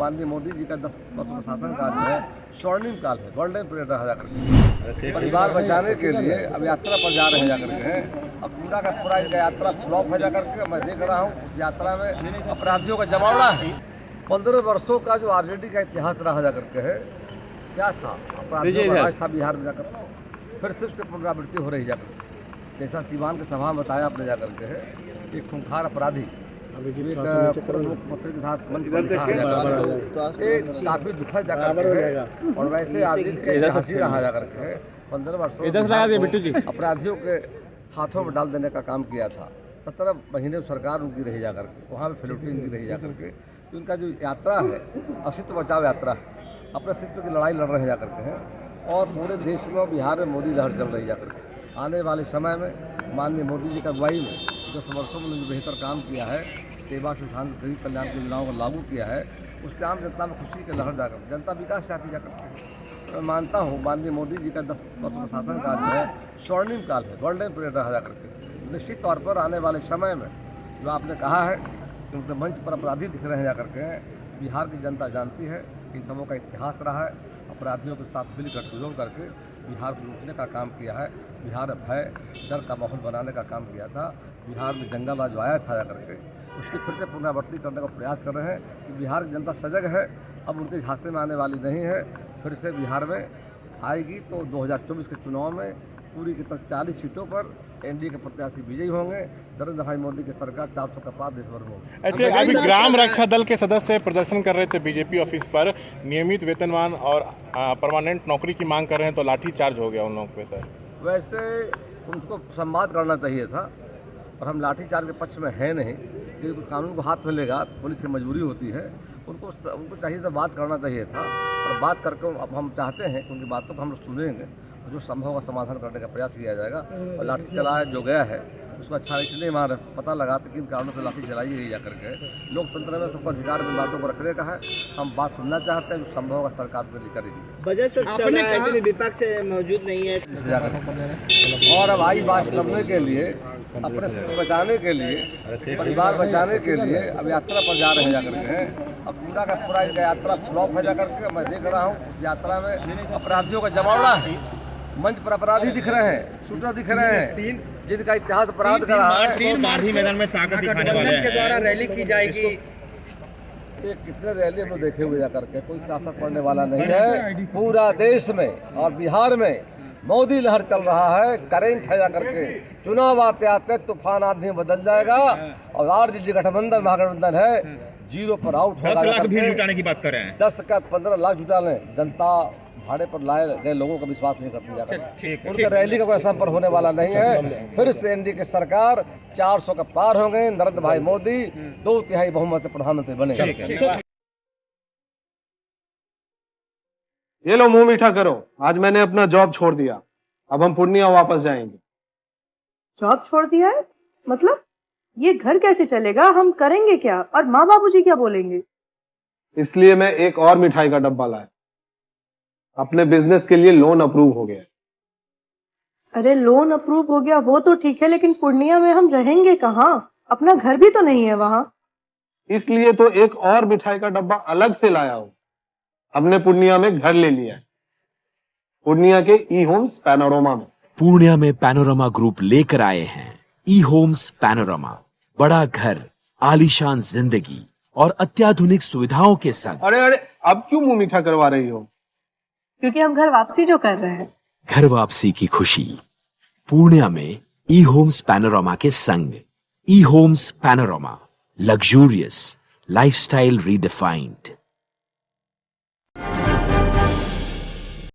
माननीय मोदी जी का 10 वर्षों का शासनकाल जो है स्वर्णिम काल है, गोल्डन पीरियड रहा जाकर परिवार बचाने के लिए अब यात्रा पर जा रहे हैं जाकर के हैं। अब पूरा का पूरा इनका यात्रा फ्लॉप है जाकर के। मैं देख रहा हूँ उस यात्रा में अपराधियों का जमावड़ा है। 15 वर्षों का जो आरजेडी का इतिहास रहा जाकर के है, क्या था अपराधियों का राज था बिहार में जाकर, फिर से उसकी पुनरावृत्ति हो रही जाकर। जैसा सीवान के सभा में बताया आपने जाकर के है, एक खूंखार अपराधी मुख्यमंत्री के साथ मंच पर लिखा है, काफी दुखद जाकर है। और वैसे आदमी का इतिहास ही रहा जाकर के 15 वर्षों अपराधियों के हाथों में डाल देने का काम किया था। 17 महीने सरकार उनकी रही जाकर के, वहाँ पर फिलिप्टीन की रही जाकर के। तो उनका जो यात्रा है अस्तित्व बचाव यात्रा है, अपने अस्तित्व की लड़ाई लड़ रहे जाकर के हैं। और पूरे देश में बिहार में मोदी लहर चल रही जाकर के। आने वाले समय में माननीय मोदी जी का अगुवाई में 10 वर्षों में जो बेहतर काम किया है, सेवा सुशांत गरीब कल्याण की योजनाओं को लागू किया है, उससे आम जनता में खुशी के लहर जाकर जनता विकास चाहती जाकर। मैं मानता हूँ माननीय मोदी जी का 10 वर्षों का शासनकाल जो है स्वर्णिम काल है, गोल्डन पीरियड रहा जाकर के। निश्चित तौर पर आने वाले समय में जो आपने कहा है कि उनके मंच पर अपराधी दिख रहे हैं जाकर के, बिहार की जनता जानती है इन सबों का इतिहास रहा है। अपराधियों के साथ मिल गठजोड़ करके बिहार को लूटने का काम किया है, बिहार भय डर का माहौल बनाने का काम किया था। बिहार में जंगलराज आया था जाकर के, उसकी फिर से पुनरावृत्ति करने का प्रयास कर रहे हैं कि बिहार की जनता सजग है, अब उनके झांसे में आने वाली नहीं है। फिर से बिहार में आएगी तो 2024 के चुनाव में पूरी की तरह 40 सीटों पर एनडीए के प्रत्याशी विजयी होंगे। नरेंद्र भाई मोदी की सरकार 400 का पार देश भर में होगी। ऐसे अभी ग्राम रक्षा दल के सदस्य प्रदर्शन कर रहे थे बीजेपी ऑफिस पर, नियमित वेतनमान और परमानेंट नौकरी की मांग कर रहे हैं, तो लाठी चार्ज हो गया उन लोगों पे सर। वैसे उनको संवाद करना चाहिए था, और हम लाठीचार्ज के पक्ष में है नहीं, क्योंकि कानून को हाथ में लेगा तो पुलिस की मजबूरी होती है। उनको चाहिए था, बात करना चाहिए था। और बात करके अब हम चाहते हैं कि उनकी बातों को हम लोग सुनेंगे, जो संभव का समाधान करने का प्रयास किया जाएगा। और लाठी चलाया जो गया है उसको अच्छा इसलिए मार पता लगा तो किन कारणों से लाठी चलाई गई जाकर के। लोकतंत्र में सबका अधिकार इन बातों को रखने का है, हम बात सुनना चाहते हैं, जो संभव होगा सरकार के लिए करेगी। बजट सब चल रहा है, ऐसे में विपक्ष मौजूद नहीं है। और अब आई बात समझने के लिए, अपने अस्तित्व बचाने के लिए, परिवार बचाने के लिए अब यात्रा पर जा रहे हैं जाकर के हैं। अब पूरा का पूरा इनका यात्रा फ्लॉप है जाकर के। मैं देख रहा हूँ उस यात्रा में अपराधियों का जमावड़ा है। मंच पर अपराधी दिख रहे हैं, शूटर दिख रहे हैं, जिनका इतिहास अपराध का रहा है। गांधी मैदान में ताकत दिखाने वाले हैं। के द्वारा रैली की जाएगी। ये कितने रैली हम लोग देखे हुए जाकर के, कोई इसका असर पड़ने वाला नहीं है। पूरा देश में और बिहार में मोदी लहर चल रहा है, करेंट है जाकर के। चुनाव आते आते तूफान आंधी में बदल जाएगा। और आरजेडी गठबंधन महागठबंधन है, 0 पर आउट होगा। 10 लाख भीड़ जुटाने की बात कर रहे हैं। 10 का 15 लाख जुटा लें। जनता भाड़े पर लाए गए लोगों का विश्वास नहीं करती जाकर। उनके रैली का कोई असर होने वाला नहीं है। फिर से एनडीए की सरकार 400 का पार होंगे। नरेंद्र भाई मोदी 2/3 बहुमत से प्रधानमंत्री बने। ये लो मुंह मीठा करो, आज मैंने अपना जॉब छोड़ दिया, अब हम पूर्णिया वापस जाएंगे। जॉब छोड़ दिया है? मतलब ये घर कैसे चलेगा? हम करेंगे क्या? और माँ बाबूजी क्या बोलेंगे? इसलिए मैं एक और मिठाई का डब्बा लाया। अपने बिजनेस के लिए लोन अप्रूव हो गया। अरे लोन अप्रूव हो गया वो तो ठीक है, लेकिन पूर्णिया में हम रहेंगे कहाँ? अपना घर भी तो नहीं है वहाँ। इसलिए तो एक और मिठाई का डब्बा अलग से लाया हूँ। हमने पूर्णिया में घर ले लिया है, पूर्णिया के ई होम्स पैनोरमा में। पूर्णिया में पैनोरमा ग्रुप लेकर आए हैं ई होम्स पैनोरमा। बड़ा घर, आलीशान जिंदगी और अत्याधुनिक सुविधाओं के संग। अरे अब क्यों मुंह मीठा करवा रही हो? क्योंकि हम घर वापसी जो कर रहे हैं। घर वापसी की खुशी पूर्णिया में ई होम्स पैनोरमा के संग। ई homes panorama, luxurious lifestyle redefined.